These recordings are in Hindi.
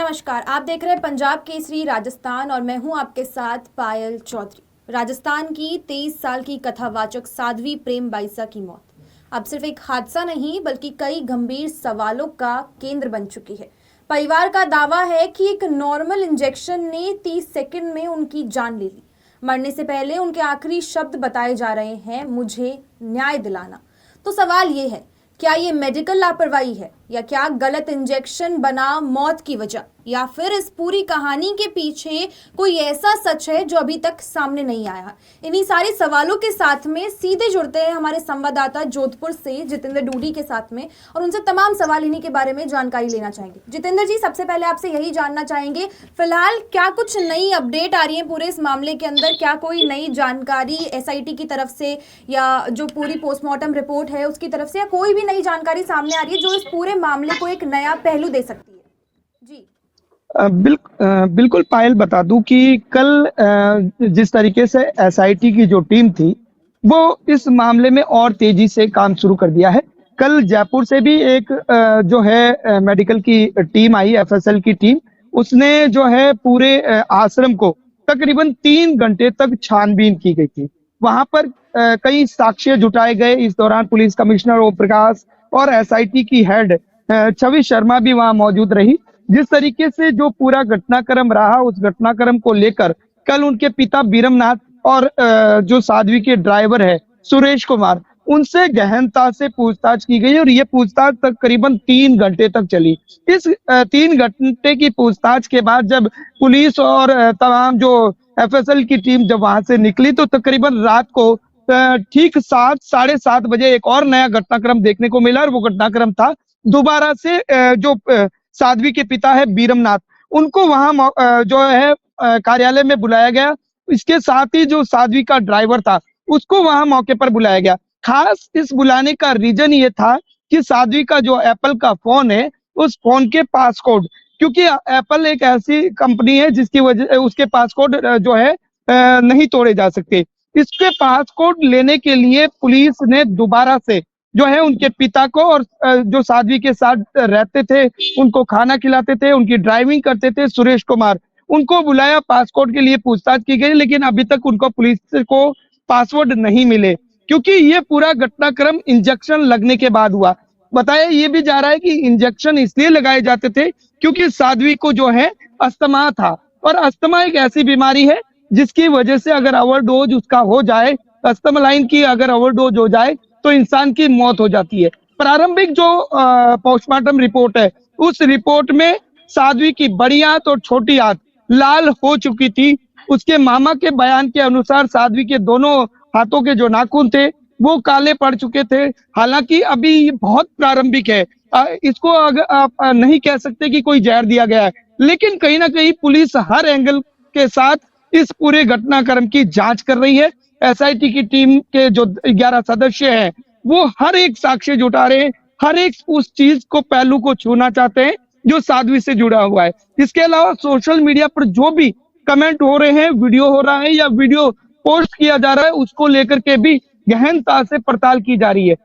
नमस्कार, आप देख रहे हैं पंजाब केसरी राजस्थान और मैं हूं आपके साथ पायल चौधरी। राजस्थान की 23 साल की कथावाचक साध्वी प्रेम बाइसा की मौत अब सिर्फ एक हादसा नहीं बल्कि कई गंभीर सवालों का केंद्र बन चुकी है। परिवार का दावा है कि एक नॉर्मल इंजेक्शन ने 30 सेकंड में उनकी जान ले ली। मरने से पहले उनके आखिरी शब्द बताए जा रहे हैं, मुझे न्याय दिलाना। तो सवाल ये है, क्या ये मेडिकल लापरवाही है या क्या गलत इंजेक्शन बना मौत की वजह, या फिर इस पूरी कहानी के पीछे कोई ऐसा सच है जो अभी तक सामने नहीं आया। इन्हीं सारे सवालों के साथ में सीधे जुड़ते हैं हमारे संवाददाता जोधपुर से जितेंद्र डूडी के साथ में और उनसे तमाम सवाल इन्हीं के बारे में जानकारी लेना चाहेंगे। जितेंद्र जी, सबसे पहले आपसे यही जानना चाहेंगे, फिलहाल क्या कुछ नई अपडेट आ रही है पूरे इस मामले के अंदर? क्या कोई नई जानकारी एसआईटी की तरफ से या जो पूरी पोस्टमार्टम रिपोर्ट है उसकी तरफ से, या कोई भी नई जानकारी सामने आ रही है जो इस पूरे मामले को एक नया पहलू दे सकती है? जी बिल्कुल पायल, बता दूं कि कल जिस तरीके से एसआईटी की जो टीम थी वो इस मामले में और तेजी से काम शुरू कर दिया है। कल जयपुर से भी एक जो है मेडिकल की टीम आई, एफएसएल की टीम। उसने जो है पूरे आश्रम को तकरीबन 3 घंटे तक छानबीन की गई थी। वहां पर कई साक्ष्य जुटाए गए। इस दौरान पुलिस कमिश्नर ओम प्रकाश और एसआईटी की हेड छवि शर्मा भी वहां मौजूद रही। जिस तरीके से जो पूरा घटनाक्रम रहा, उस घटनाक्रम को लेकर कल उनके पिता बीरमनाथ और जो साध्वी के ड्राइवर है सुरेश कुमार, उनसे गहनता से पूछताछ की गई और ये पूछताछ तक करीबन 3 घंटे तक चली। इस 3 घंटे की पूछताछ के बाद जब पुलिस और तमाम जो एफएसएल की टीम जब वहां से निकली तो तकरीबन रात को ठीक 7-7:30 बजे एक और नया घटनाक्रम देखने को मिला और वो घटनाक्रम था दोबारा से जो साध्वी के पिता है बीरमनाथ, उनको वहां जो है कार्यालय में बुलाया गया। इसके साथ ही जो साध्वी का ड्राइवर था उसको वहां मौके पर बुलाया गया। खास इस बुलाने का रीजन ये था कि साध्वी का जो एप्पल का फोन है उस फोन के पासकोड, क्योंकि एप्पल एक ऐसी कंपनी है जिसकी वजह उसके पासकोड जो है नहीं तोड़े जा सकते। इसके पासकोड लेने के लिए पुलिस ने दोबारा से जो है उनके पिता को और जो साध्वी के साथ रहते थे, उनको खाना खिलाते थे, उनकी ड्राइविंग करते थे, सुरेश कुमार, उनको बुलाया। पासपोर्ट के लिए पूछताछ की गई लेकिन अभी तक उनको पुलिस को पासवर्ड नहीं मिले, क्योंकि ये पूरा घटनाक्रम इंजेक्शन लगने के बाद हुआ। बताया ये भी जा रहा है कि इंजेक्शन इसलिए लगाए जाते थे क्योंकि साध्वी को जो है अस्थमा था, और अस्थमा एक ऐसी बीमारी है जिसकी वजह से अगर ओवरडोज उसका हो जाए, अस्थमा लाइन की अगर ओवरडोज हो जाए तो इंसान की मौत हो जाती है। प्रारंभिक जो पोस्टमार्टम रिपोर्ट है उस रिपोर्ट में साध्वी की बड़ी आंत और छोटी आंत लाल हो चुकी थी। उसके मामा के बयान के अनुसार साध्वी के दोनों हाथों के जो नाखून थे वो काले पड़ चुके थे। हालांकि अभी ये बहुत प्रारंभिक है, इसको आप नहीं कह सकते कि कोई जहर दिया गया है, लेकिन कहीं ना कहीं पुलिस हर एंगल के साथ इस पूरे घटनाक्रम की जांच कर रही है। एसआईटी की टीम के जो 11 सदस्य हैं वो हर एक साक्ष्य जुटा रहे हैं, हर एक उस चीज को पहलू को छूना चाहते हैं जो साध्वी से जुड़ा हुआ है। इसके अलावा सोशल मीडिया पर जो भी कमेंट हो रहे हैं, वीडियो हो रहा है या वीडियो पोस्ट किया जा रहा है, उसको लेकर के भी गहनता से पड़ताल की जा रही है।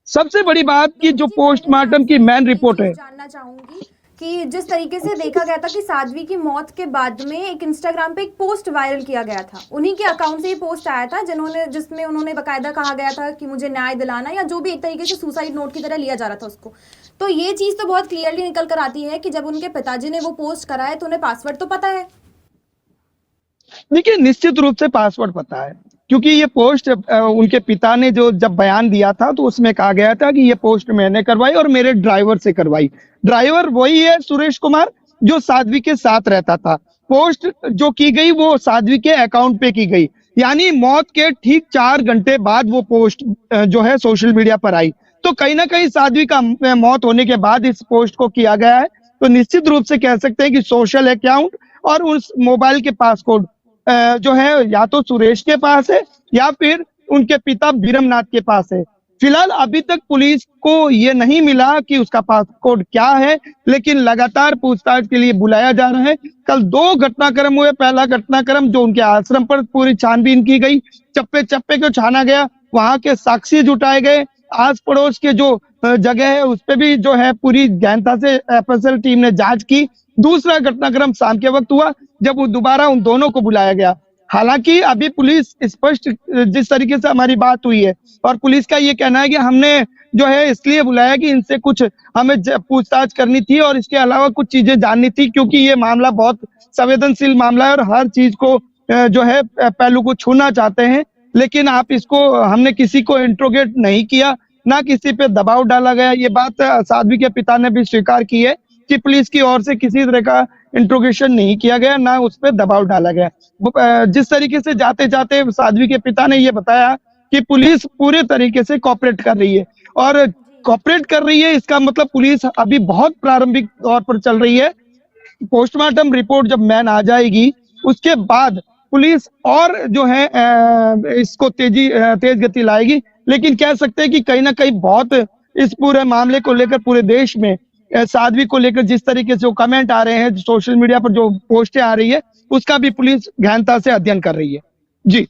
सबसे बड़ी बात की जो पोस्टमार्टम की मेन रिपोर्ट है, जानना चाहूंगी कि जिस तरीके से देखा गया था कि साध्वी की मौत के बाद में एक इंस्टाग्राम पे एक पोस्ट वायरल किया गया था, उन्हीं के अकाउंट से ये पोस्ट आया था जिसमें उन्होंने बकायदा कहा गया था कि मुझे न्याय दिलाना, या जो भी एक तरीके से सुसाइड नोट की तरह लिया जा रहा था उसको। तो ये चीज तो बहुत क्लियरली निकल कर आती है कि जब उनके पिताजी ने वो पोस्ट करा है तो उन्हें पासवर्ड तो पता है। देखिए निश्चित रूप से पासवर्ड पता है, क्योंकि ये पोस्ट उनके पिता ने जो जब बयान दिया था तो उसमें कहा गया था कि ये पोस्ट मैंने करवाई और मेरे ड्राइवर से करवाई। ड्राइवर वही है सुरेश कुमार जो साध्वी के साथ रहता था। पोस्ट जो की गई वो साध्वी के अकाउंट पे की गई, यानी मौत के ठीक 4 घंटे बाद वो पोस्ट जो है सोशल मीडिया पर आई। तो कहीं ना कहीं साध्वी का मौत होने के बाद इस पोस्ट को किया गया है। तो निश्चित रूप से कह सकते हैं कि सोशल अकाउंट और उस मोबाइल के पासकोड जो है या तो सुरेश के पास है या फिर उनके पिता बीरमनाथ के पास है। फिलहाल अभी तक पुलिस को ये नहीं मिला कि उसका पासपोर्ट क्या है, लेकिन लगातार पूछताछ के लिए बुलाया जा रहा है। कल 2 घटनाक्रम हुए। पहला घटनाक्रम जो उनके आश्रम पर पूरी छानबीन की गई, चप्पे चप्पे को छाना गया, वहां के साक्ष्य जुटाए गए, आस पड़ोस के जो जगह है उस पे भी जो है पूरी गहनता से एफएसएल टीम ने जांच की। दूसरा घटनाक्रम शाम के वक्त हुआ जब वो दोबारा उन दोनों को बुलाया गया। हालांकि अभी पुलिस स्पष्ट जिस तरीके से हमारी बात हुई है और पुलिस का ये कहना है कि हमने जो है इसलिए बुलाया कि इनसे कुछ हमें पूछताछ करनी थी और इसके अलावा कुछ चीजें जाननी थी, क्योंकि ये मामला बहुत संवेदनशील मामला है और हर चीज को जो है पहलू को छूना चाहते हैं। लेकिन आप इसको हमने किसी को इंट्रोगेट नहीं किया, ना किसी पे दबाव डाला गया। ये बात साध्वी के पिता ने भी स्वीकार की है कि पुलिस की ओर से किसी तरह का इंट्रोगेशन नहीं किया गया, ना उस पर दबाव डाला गया। जिस तरीके से जाते जाते साध्वी के पिता ने ये बताया कि पुलिस पूरे तरीके से कॉपरेट कर रही है और कॉपरेट कर रही है, इसका मतलब पुलिस अभी बहुत प्रारंभिक तौर पर चल रही है। पोस्टमार्टम रिपोर्ट जब मैन आ जाएगी उसके बाद पुलिस और जो है इसको तेज गति लाएगी। लेकिन कह सकते हैं कि कहीं ना कहीं बहुत इस पूरे मामले को लेकर पूरे देश में साध्वी को लेकर जिस तरीके से जो कमेंट आ रहे हैं, सोशल मीडिया पर जो पोस्टें आ रही है, उसका भी पुलिस गहनता से अध्ययन कर रही है। जी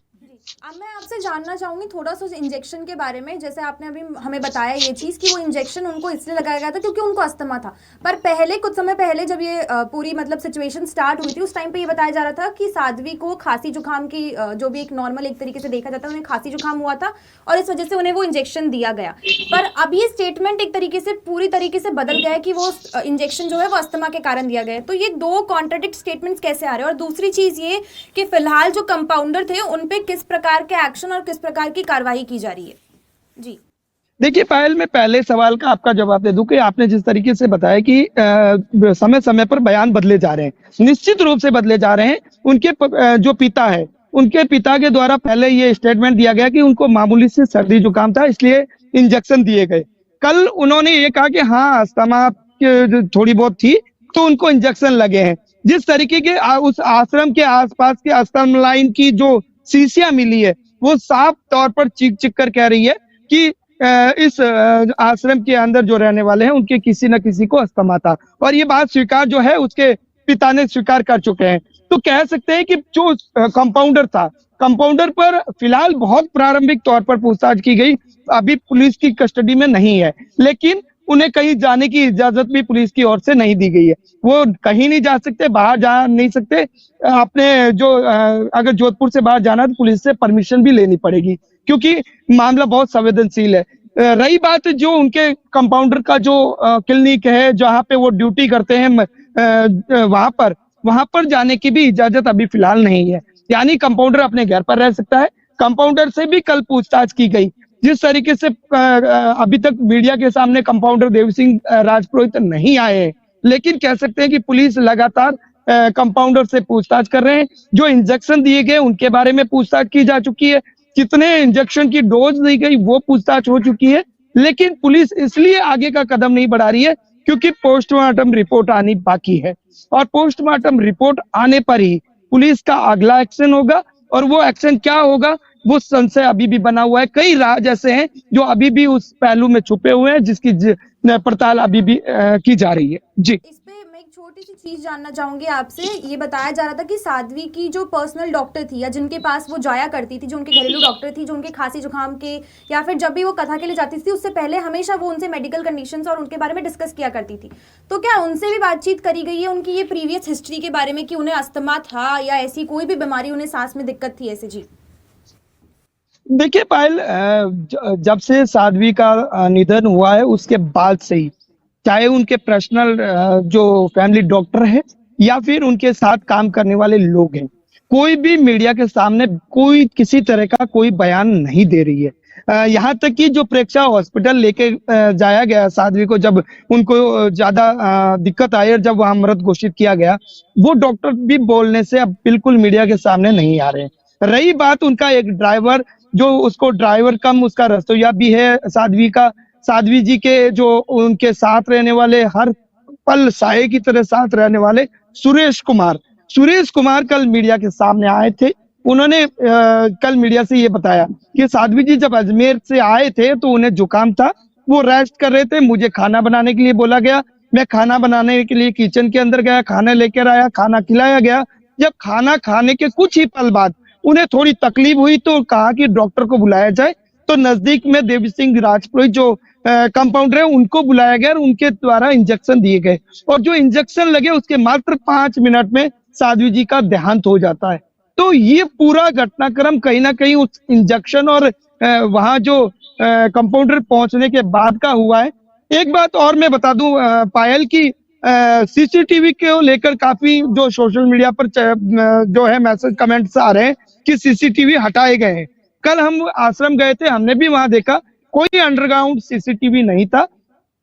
अब मैं आपसे जानना चाहूंगी थोड़ा सा इंजेक्शन के बारे में। जैसे आपने अभी हमें बताया ये चीज कि वो इंजेक्शन उनको इसलिए लगाया गया था क्योंकि उनको अस्थमा था, पर पहले कुछ समय पहले जब ये पूरी मतलब सिचुएशन स्टार्ट हुई थी उस टाइम पे ये बताया जा रहा था कि साध्वी को खांसी जुकाम की जो भी एक नॉर्मल एक तरीके से देखा जाता है उन्हें खांसी जुकाम हुआ था और इस वजह से उन्हें वो इंजेक्शन दिया गया। पर अब ये स्टेटमेंट एक तरीके से पूरी तरीके से बदल गया है कि वो इंजेक्शन जो है वो अस्थमा के कारण दिया गया है। तो ये दो कॉन्ट्राडिक्ट स्टेटमेंट्स कैसे आ रहे हैं? और दूसरी चीज ये कि फिलहाल जो कंपाउंडर थे उन पे किस प्रकार के एक्शन और किस प्रकार की कार्रवाई की जा रही है? जी देखिए पायल, मैं पहले सवाल का आपका जवाब दे दूं कि आपने जिस तरीके से बताया कि समय समय पर बयान बदले जा रहे हैं, निश्चित रूप से बदले जा रहे हैं। उनके जो पिता है, उनके पिता के द्वारा पहले ये स्टेटमेंट दिया गया कि उनको मामूली से सर्दी जुकाम था इसलिए इंजेक्शन दिए गए। कल उन्होंने ये कहा कि हाँ अस्थमा थोड़ी बहुत थी तो उनको इंजेक्शन लगे हैं। जिस तरीके के उस आश्रम के आसपास के अस्थमा लाइन की जो शीशियां मिली है वो साफ तौर पर चीख कर कह रही है कि इस आश्रम के अंदर जो रहने वाले हैं उनके किसी न किसी को अस्थमा था, और ये बात स्वीकार जो है उसके पिता ने स्वीकार कर चुके हैं। तो कह सकते हैं कि जो कंपाउंडर था, कंपाउंडर पर फिलहाल बहुत प्रारंभिक तौर पर पूछताछ की गई, अभी पुलिस की कस्टडी में नहीं है, लेकिन उन्हें कहीं जाने की इजाजत भी पुलिस की ओर से नहीं दी गई है। वो कहीं नहीं जा सकते, बाहर जा नहीं सकते। आपने जो अगर जोधपुर से बाहर जाना है तो पुलिस से परमिशन भी लेनी पड़ेगी क्योंकि मामला बहुत संवेदनशील है। रही बात जो उनके कंपाउंडर का जो क्लिनिक है जहाँ पे वो ड्यूटी करते हैं वहां पर जाने की भी इजाजत अभी फिलहाल नहीं है, यानी कंपाउंडर अपने घर पर रह सकता है। कंपाउंडर से भी कल पूछताछ की गई। जिस तरीके से अभी तक मीडिया के सामने कंपाउंडर देव सिंह राजपुरोहित नहीं आए हैं, लेकिन कह सकते हैं कि पुलिस लगातार कंपाउंडर से पूछताछ कर रहे हैं। जो इंजेक्शन दिए गए उनके बारे में पूछताछ की जा चुकी है, कितने इंजेक्शन की डोज दी गई वो पूछताछ हो चुकी है। लेकिन पुलिस इसलिए आगे का कदम नहीं बढ़ा रही है क्योंकि पोस्टमार्टम रिपोर्ट आनी बाकी है, और पोस्टमार्टम रिपोर्ट आने पर ही पुलिस का अगला एक्शन होगा, और वो एक्शन क्या होगा वो संशय अभी भी बना हुआ है। कई राज ऐसे हैं जो अभी भी उस पहलू में छुपे हुए हैं जिसकी पड़ताल अभी भी की जा रही है। जी इस पे मैं एक छोटी सी चीज जानना चाहूंगी आपसे। ये बताया जा रहा था कि साध्वी की जो पर्सनल डॉक्टर थी या जिनके पास वो जाया करती थी, जो उनके घरेलू डॉक्टर थी, जो उनके खांसी जुकाम के या फिर जब भी वो कथा के लिए जाती थी उससे पहले हमेशा वो उनसे मेडिकल कंडीशंस और उनके बारे में डिस्कस किया करती थी। तो क्या उनसे भी बातचीत करी गई है उनकी ये प्रीवियस हिस्ट्री के बारे में कि उन्हें अस्थमा था या ऐसी कोई भी बीमारी, उन्हें सांस में दिक्कत थी ऐसे? जी देखिए पायल, जब से साध्वी का निधन हुआ है उसके बाद से ही चाहे उनके पर्सनल जो फैमिली डॉक्टर है या फिर उनके साथ काम करने वाले लोग हैं, कोई भी मीडिया के सामने कोई किसी तरह का कोई बयान नहीं दे रही है। यहाँ तक कि जो प्रेक्षा हॉस्पिटल लेके जाया गया साध्वी को, जब उनको ज्यादा दिक्कत आई और जब वहां मृत घोषित किया गया, वो डॉक्टर भी बोलने से अब बिल्कुल मीडिया के सामने नहीं आ रहे। रही बात उनका एक ड्राइवर, जो उसको ड्राइवर कम उसका रसोइया भी है साध्वी जी के जो उनके साथ रहने वाले, हर पल साये की तरह साथ रहने वाले सुरेश कुमार कल मीडिया के सामने आए थे। उन्होंने कल मीडिया से ये बताया कि साध्वी जी जब अजमेर से आए थे तो उन्हें जुकाम था, वो रेस्ट कर रहे थे, मुझे खाना बनाने के लिए बोला गया, मैं खाना बनाने के लिए किचन के अंदर गया, खाना लेकर आया, खाना खिलाया गया। जब खाना खाने के कुछ ही पल बाद उन्हें थोड़ी तकलीफ हुई तो कहा कि डॉक्टर को बुलाया जाए, तो नजदीक में देवी सिंह राजपुरोहित जो कंपाउंडर है उनको बुलाया गया और उनके द्वारा इंजेक्शन दिए गए, और जो इंजेक्शन लगे उसके मात्र 5 मिनट में साध्वी जी का देहांत हो जाता है। तो ये पूरा घटनाक्रम कहीं ना कहीं उस इंजेक्शन और वहां जो कंपाउंडर पहुंचने के बाद का हुआ है। एक बात और मैं बता दूं पायल की सीसीटीवी को लेकर काफी जो सोशल मीडिया पर जो है मैसेज कमेंट्स आ रहे हैं कि सीसीटीवी हटाए गए हैं। कल हम आश्रम गए थे, हमने भी वहां देखा कोई अंडरग्राउंड सीसीटीवी नहीं था।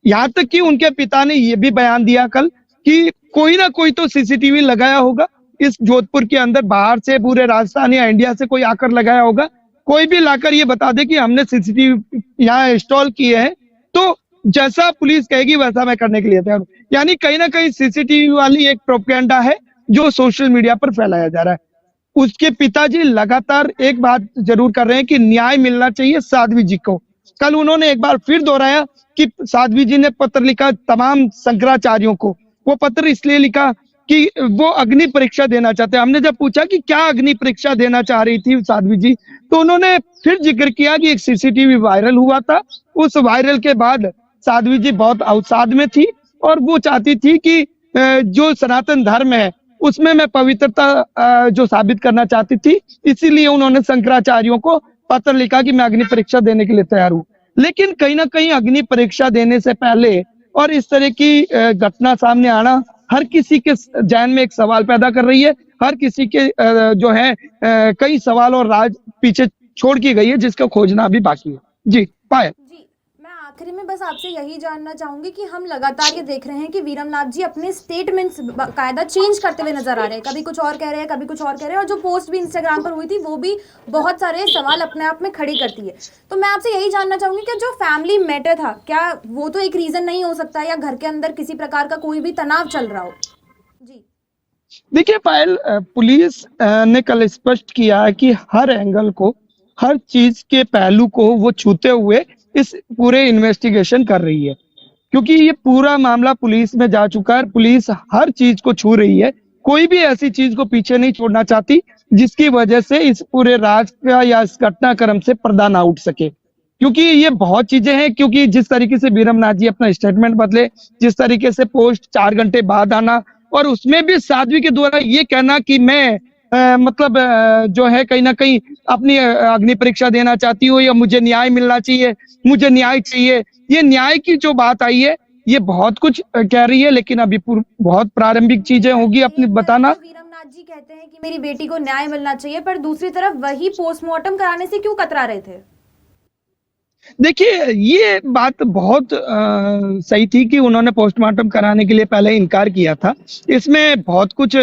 यहाँ तक कि उनके पिता ने ये भी बयान दिया कल कि कोई ना कोई तो सीसीटीवी लगाया होगा इस जोधपुर के अंदर, बाहर से पूरे राजस्थान या इंडिया से कोई आकर लगाया होगा। कोई भी लाकर ये बता दे कि हमने सीसीटीवी यहाँ इंस्टॉल किए हैं, तो जैसा पुलिस कहेगी वैसा मैं करने के लिए तैयार हूँ। यानी कहीं ना कहीं सीसीटीवी वाली एक प्रोपेगेंडा है जो सोशल मीडिया पर फैलाया जा रहा है। उसके पिताजी लगातार एक बात जरूर कर रहे हैं कि न्याय मिलना चाहिए साध्वी जी को। कल उन्होंने एक बार फिर दोहराया कि साध्वी जी ने पत्र लिखा तमाम शंकराचार्यों को। वो पत्र इसलिए लिखा कि वो अग्नि परीक्षा देना चाहते हैं। हमने जब पूछा कि क्या अग्नि परीक्षा देना चाह रही थी साध्वी जी, तो उन्होंने फिर जिक्र किया कि एक सीसीटीवी वायरल हुआ था। उस वायरल के बाद साध्वी जी बहुत अवसाद में थी और वो चाहती थी कि जो सनातन धर्म है उसमें मैं पवित्रता जो साबित करना चाहती थी, इसीलिए उन्होंने शंकराचार्यों को पत्र लिखा कि मैं अग्नि परीक्षा देने के लिए तैयार हूँ। लेकिन कहीं ना कहीं अग्नि परीक्षा देने से पहले और इस तरह की घटना सामने आना हर किसी के जहन में एक सवाल पैदा कर रही है। हर किसी के जो है कई सवाल और राज पीछे छोड़ की गई है जिसका खोजना भी बाकी है। जी पायल। जी, मैं आखिरी में बस आपसे यही जानना चाहूंगी कि हम लगातार ये देख रहे हैं कि वीरमनाथ जी अपने स्टेटमेंट्स बाकायदा चेंज करते हुए नजर आ रहे हैं। कभी कुछ और कह रहे हैं, कभी कुछ और कह रहे हैं, और जो पोस्ट भी इंस्टाग्राम पर हुई थी वो भी बहुत सारे सवाल अपने आप में खड़ी करती है। तो मैं आपसे यही जानना चाहूंगी कि जो फैमिली मैटर था, क्या वो तो एक रीजन नहीं हो सकता, या घर के अंदर किसी प्रकार का कोई भी तनाव चल रहा हो? जी देखिए पायल, पुलिस ने कल स्पष्ट किया है कि हर एंगल को, हर चीज के पहलू को वो छूते हुए इस पूरे इन्वेस्टिगेशन कर रही है, क्योंकि ये पूरा मामला पुलिस में जा चुका है। पुलिस हर चीज को छू रही है, कोई भी ऐसी चीज को पीछे नहीं छोड़ना चाहती जिसकी वजह से इस पूरे राज का या इस घटनाक्रम से पर्दा ना उठ सके। क्योंकि ये बहुत चीजें हैं, क्योंकि जिस तरीके से वीरमनाथ जी अपना स्टेटमेंट बदले, जिस तरीके से पोस्ट 4 घंटे बाद आना, और उसमें भी साध्वी के द्वारा ये कहना कि मैं मतलब जो है कहीं ना कहीं अपनी अग्नि परीक्षा देना चाहती हूँ या मुझे न्याय मिलना चाहिए, मुझे न्याय चाहिए। ये न्याय की जो बात आई है ये बहुत कुछ कह रही है, लेकिन अभी बहुत प्रारंभिक चीजें होगी अपनी बताना। वीरमनाथ जी कहते हैं कि मेरी बेटी को न्याय मिलना चाहिए, पर दूसरी तरफ वही पोस्टमार्टम कराने से क्यों कतरा रहे थे? देखिए ये बात बहुत सही थी कि उन्होंने पोस्टमार्टम कराने के लिए पहले इनकार किया था। इसमें बहुत कुछ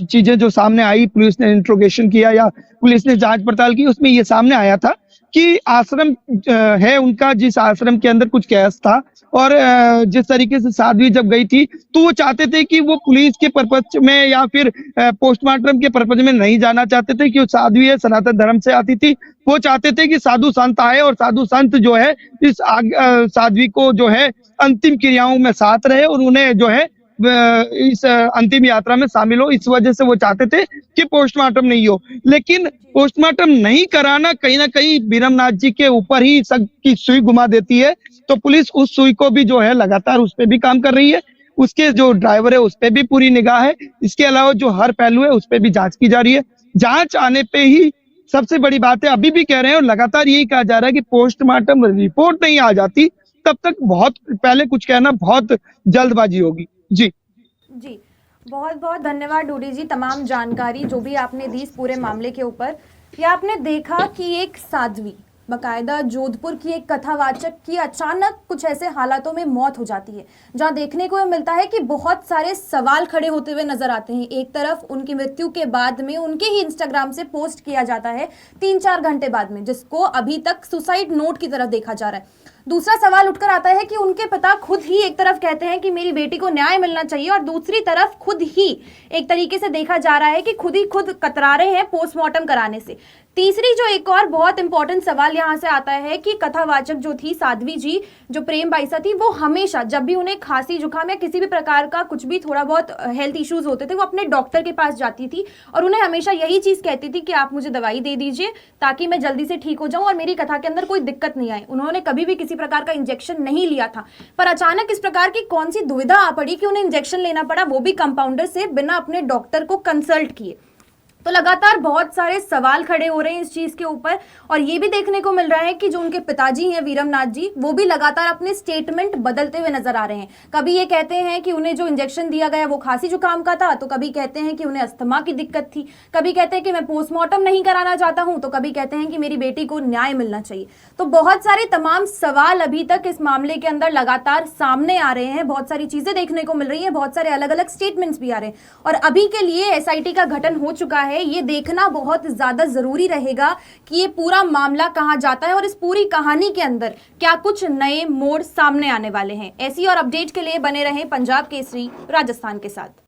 चीजें जो सामने आई, पुलिस ने इंट्रोगेशन किया या पुलिस ने जांच पड़ताल की, उसमें ये सामने आया था कि आश्रम है उनका, जिस आश्रम के अंदर कुछ केस था, और जिस तरीके से साध्वी जब गई थी तो वो चाहते थे कि वो पुलिस के पर्पज में या फिर पोस्टमार्टम के पर्पज में नहीं जाना चाहते थे कि साध्वी है सनातन धर्म से आती थी। वो चाहते थे कि साधु संत आए और साधु संत जो है इस साध्वी को जो है अंतिम क्रियाओं में साथ रहे और उन्हें जो है इस अंतिम यात्रा में शामिल हो। इस वजह से वो चाहते थे कि पोस्टमार्टम नहीं हो, लेकिन पोस्टमार्टम नहीं कराना कहीं ना कहीं वीरमनाथ जी के ऊपर ही सब की सुई घुमा देती है। तो पुलिस उस सुई को भी जो है लगातार उस पर भी काम कर रही है, उसके जो ड्राइवर है उस पर भी पूरी निगाह है। इसके अलावा जो हर पहलू है उस पर भी जांच की जा रही है। जांच आने पे ही सबसे बड़ी बात है, अभी भी कह रहे हैं और लगातार यही कहा जा रहा है कि पोस्टमार्टम रिपोर्ट नहीं आ जाती तब तक बहुत पहले कुछ कहना बहुत जल्दबाजी होगी। जी जी, बहुत बहुत धन्यवाद डूडी जी, तमाम जानकारी जो भी आपने दी इस पूरे मामले के ऊपर। या आपने देखा कि एक साध्वी, बकायदा जोधपुर की एक कथावाचक की अचानक कुछ ऐसे हालातों में मौत हो जाती है, जहां देखने को मिलता है कि बहुत सारे सवाल खड़े होते हुए नजर आते हैं। एक तरफ उनकी मृत्यु के बाद में उनके ही इंस्टाग्राम से पोस्ट किया जाता है 3-4 घंटे बाद में, जिसको अभी तक सुसाइड नोट की तरफ देखा जा रहा है। दूसरा सवाल उठकर आता है कि उनके पिता खुद ही एक तरफ कहते हैं कि मेरी बेटी को न्याय मिलना चाहिए, और दूसरी तरफ खुद ही एक तरीके से देखा जा रहा है कि खुद कतरा रहे हैं पोस्टमार्टम कराने से। तीसरी जो एक और बहुत इंपॉर्टेंट सवाल यहां से आता है कि कथावाचक जो थी साध्वी जी, जो प्रेम बाईसा थी, वो हमेशा जब भी उन्हें खांसी जुकाम या किसी भी प्रकार का कुछ भी थोड़ा बहुत हेल्थ इश्यूज होते थे, वो अपने डॉक्टर के पास जाती थी और उन्हें हमेशा यही चीज कहती थी कि आप मुझे दवाई दे दीजिए ताकि मैं जल्दी से ठीक हो जाऊं और मेरी कथा के अंदर कोई दिक्कत नहीं आए। उन्होंने कभी भी किसी प्रकार का इंजेक्शन नहीं लिया था, पर अचानक इस प्रकार की कौन सी दुविधा आ पड़ी कि उन्हें इंजेक्शन लेना पड़ा, वो भी कंपाउंडर से, बिना अपने डॉक्टर को कंसल्ट किए। तो लगातार बहुत सारे सवाल खड़े हो रहे हैं इस चीज के ऊपर, और ये भी देखने को मिल रहा है कि जो उनके पिताजी हैं वीरमनाथ जी, वो भी लगातार अपने स्टेटमेंट बदलते हुए नजर आ रहे हैं। कभी ये कहते हैं कि उन्हें जो इंजेक्शन दिया गया वो खांसी जुकाम का था, तो कभी कहते हैं कि उन्हें अस्थमा की दिक्कत थी, कभी कहते हैं कि मैं पोस्टमार्टम नहीं कराना चाहता हूं, तो कभी कहते हैं कि मेरी बेटी को न्याय मिलना चाहिए। तो बहुत सारे तमाम सवाल अभी तक इस मामले के अंदर लगातार सामने आ रहे हैं, बहुत सारी चीजें देखने को मिल रही है, बहुत सारे अलग अलग स्टेटमेंट्स भी आ रहे हैं, और अभी के लिए एसआईटी का गठन हो चुका है। ये देखना बहुत ज्यादा जरूरी रहेगा कि ये पूरा मामला कहां जाता है और इस पूरी कहानी के अंदर क्या कुछ नए मोड़ सामने आने वाले हैं। ऐसी और अपडेट के लिए बने रहें पंजाब केसरी राजस्थान के साथ।